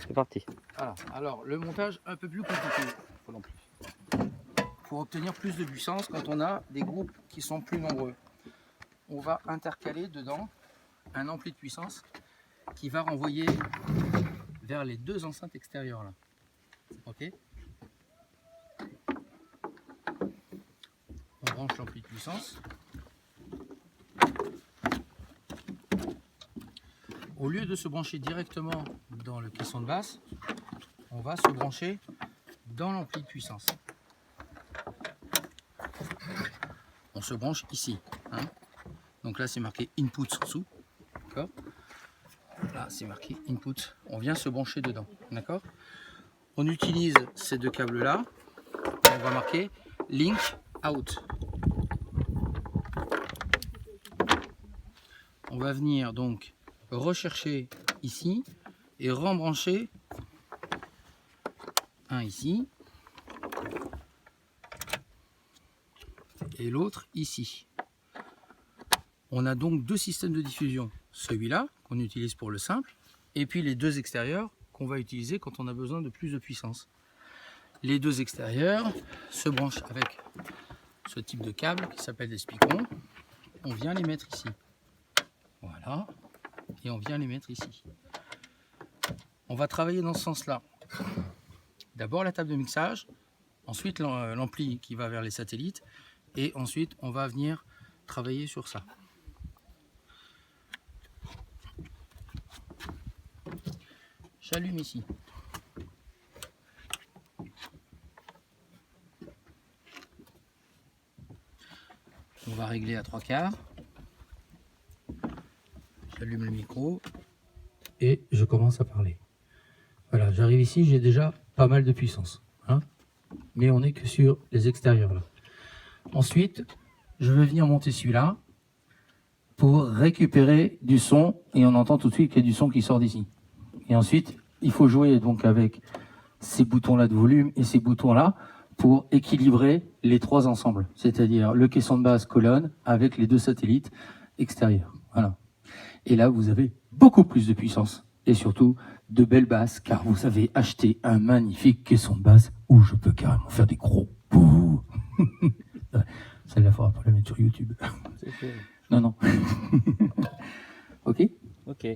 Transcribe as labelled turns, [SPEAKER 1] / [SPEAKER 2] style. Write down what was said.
[SPEAKER 1] c'est parti.
[SPEAKER 2] Voilà. Alors, le montage un peu plus compliqué pour l'ampli. Pour obtenir plus de puissance, quand on a des groupes qui sont plus nombreux, on va intercaler dedans un ampli de puissance qui va renvoyer vers les deux enceintes extérieures là. Ok. On branche l'ampli de puissance. Au lieu de se brancher directement dans le caisson de basse, on va se brancher dans l'ampli de puissance. On se branche ici. Hein. Donc là c'est marqué input sous. D'accord. Là c'est marqué input. On vient se brancher dedans. D'accord. On utilise ces deux câbles là. On va marquer link out. On va venir donc rechercher ici et rembrancher un ici et l'autre ici. On a donc deux systèmes de diffusion, celui-là qu'on utilise pour le simple et puis les deux extérieurs qu'on va utiliser quand on a besoin de plus de puissance. Les deux extérieurs se branchent avec ce type de câble qui s'appelle des spicons. On vient les mettre ici. Voilà. Et on vient les mettre ici. On va travailler dans ce sens-là. D'abord la table de mixage, ensuite l'ampli qui va vers les satellites, et ensuite on va venir travailler sur ça. J'allume ici. On va régler à 3/4. J'allume le micro et je commence à parler. Voilà, j'arrive ici, j'ai déjà pas mal de puissance. Hein, mais on n'est que sur les extérieurs là. Ensuite, je vais venir monter celui-là pour récupérer du son et on entend tout de suite qu'il y a du son qui sort d'ici. Et ensuite, il faut jouer donc avec ces boutons-là de volume et ces boutons-là pour équilibrer les trois ensembles, c'est-à-dire le caisson de basse colonne avec les deux satellites extérieurs. Voilà. Et là, vous avez beaucoup plus de puissance et surtout de belles basses, car vous avez acheté un magnifique caisson de basse où je peux carrément faire des gros bouh. Celle-là, il faudra pas la mettre sur YouTube. Non, non. Ok.
[SPEAKER 1] Ok.